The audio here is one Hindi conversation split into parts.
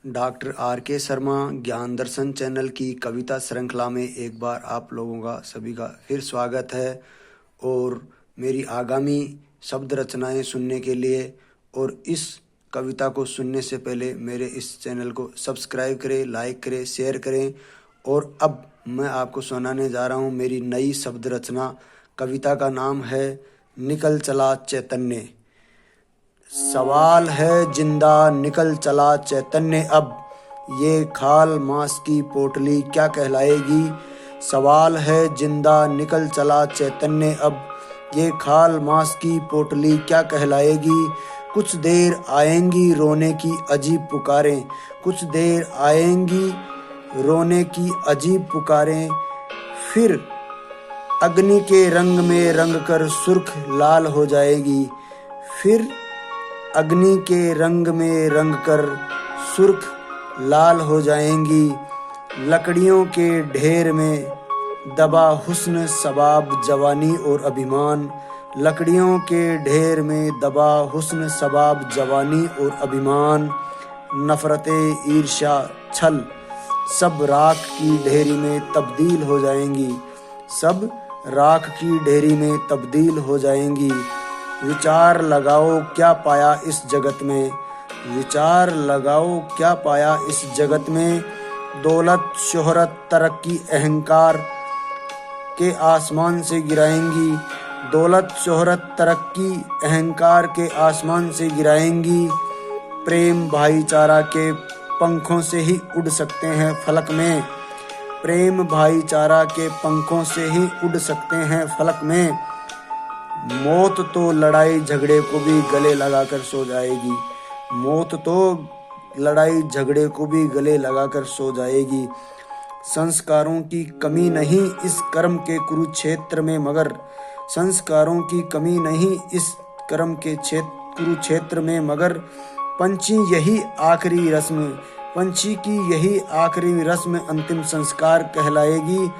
डॉक्टर आर के शर्मा ज्ञान दर्शन चैनल की कविता श्रृंखला में एक बार आप लोगों का सभी का फिर स्वागत है। और मेरी आगामी शब्द रचनाएं सुनने के लिए और इस कविता को सुनने से पहले मेरे इस चैनल को सब्सक्राइब करें, लाइक करें, शेयर करें। और अब मैं आपको सुनाने जा रहा हूँ मेरी नई शब्द रचना। कविता का नाम है निकल चला चैतन्य। सवाल है जिंदा निकल चला चैतन्य अब, ये खाल मांस की पोटली क्या कहलाएगी। सवाल है जिंदा निकल चला चैतन्य अब, ये खाल मांस की पोटली क्या कहलाएगी। कुछ देर आएंगी रोने की अजीब पुकारें, कुछ देर आएंगी रोने की अजीब पुकारें, फिर अग्नि के रंग में रंग कर सुर्ख लाल हो जाएगी। फिर अग्नि के रंग में रंग कर सुर्ख लाल हो जाएंगी। लकड़ियों के ढेर में दबा हुस्न सबाब जवानी और अभिमान, लकड़ियों के ढेर में दबा हुस्न सबाब जवानी और अभिमान। नफरतें ईर्ष्या छल सब राख की ढेरी में तब्दील हो जाएंगी, सब राख की ढेरी में तब्दील हो जाएंगी। विचार लगाओ क्या पाया इस जगत में, विचार लगाओ क्या पाया इस जगत में। दौलत शोहरत तरक्की अहंकार के आसमान से गिराएंगी, दौलत शोहरत तरक्की अहंकार के आसमान से गिराएंगी। प्रेम भाईचारा के पंखों से ही उड़ सकते हैं फलक में, प्रेम भाईचारा के पंखों से ही उड़ सकते हैं फलक में। मौत तो लड़ाई झगड़े को भी गले लगाकर सो जाएगी, मौत तो लड़ाई झगड़े को भी गले लगाकर सो जाएगी। संस्कारों की कमी नहीं इस कर्म के कुरुक्षेत्र में मगर, संस्कारों की कमी नहीं इस कर्म के कुरुक्षेत्र में मगर। पंछी यही आखिरी रस्म, पंछी की यही आखिरी रस्म अंतिम संस्कार कहलाएगी।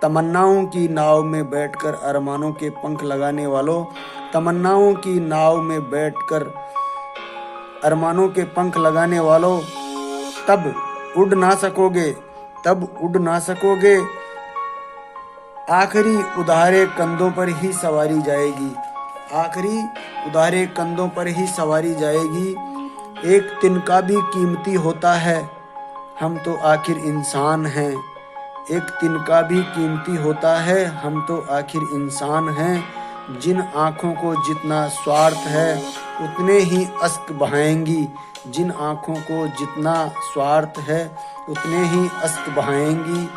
तमन्नाओं की नाव में बैठकर अरमानों के पंख लगाने वालों, तमन्नाओं की नाव में बैठकर अरमानों के पंख लगाने वालों, तब उड़ ना सकोगे, तब उड़ ना सकोगे। आखिरी उधारे कंधों पर ही सवारी जाएगी, आखिरी उधारे कंधों पर ही सवारी जाएगी। एक तिनका भी कीमती होता है, हम तो आखिर इंसान हैं, एक तिनका भी कीमती होता है, हम तो आखिर इंसान हैं। जिन आँखों को जितना स्वार्थ है उतने ही अश्क बहाएंगी, जिन आँखों को जितना स्वार्थ है उतने ही अश्क बहाएंगी।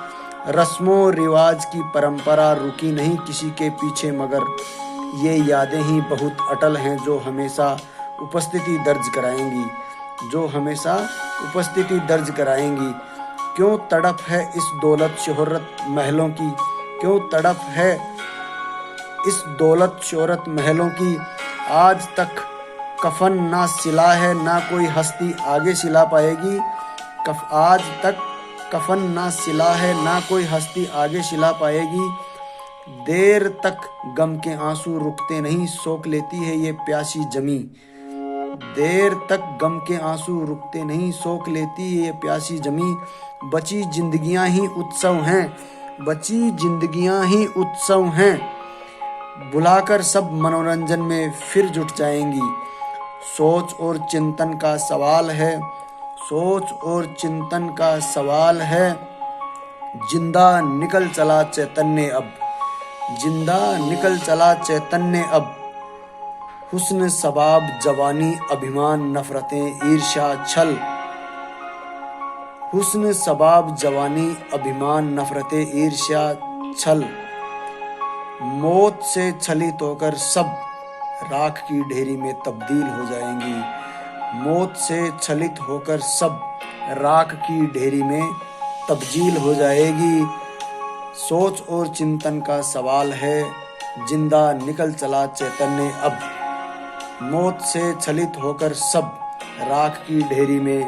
रस्मों रिवाज की परंपरा रुकी नहीं किसी के पीछे मगर, ये यादें ही बहुत अटल हैं जो हमेशा उपस्थिति दर्ज कराएंगी, जो हमेशा उपस्थिति दर्ज कराएंगी। क्यों तड़प है इस दौलत शोहरत महलों की, क्यों तड़प है इस दौलत शोहरत महलों की। आज तक कफन ना सिला है ना कोई हस्ती आगे सिला पाएगी, आज तक कफन ना सिला है ना कोई हस्ती आगे सिला पाएगी। देर तक गम के आंसू रुकते नहीं सोख लेती है ये प्यासी जमी, देर तक गम के आंसू रुकते नहीं सोख लेती है ये प्यासी जमी। बची जिंदगियां ही उत्सव हैं, बची जिंदगियां ही उत्सव हैं, बुलाकर सब मनोरंजन में फिर जुट जाएंगी। सोच और चिंतन का सवाल है, सोच और चिंतन का सवाल है। जिंदा निकल चला चैतन्य अब, जिंदा निकल चला चैतन्य अब। हुस्न सबाब जवानी अभिमान नफरतें ईर्ष्या छल, हुस्न सबाब जवानी अभिमान नफरतें ईर्ष्या छल। मौत से छलित होकर सब राख की ढेरी में तब्दील हो जाएंगी, मौत से छलित होकर सब राख की ढेरी में तब्दील हो जाएगी। सोच और चिंतन का सवाल है, जिंदा निकल चला चैतन्य अब। मौत से छलित होकर सब राख की ढेरी में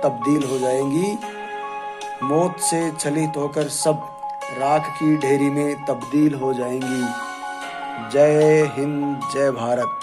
तब्दील हो जाएंगी, मौत से छलित होकर सब राख की ढेरी में तब्दील हो जाएंगी। जय हिंद, जय भारत।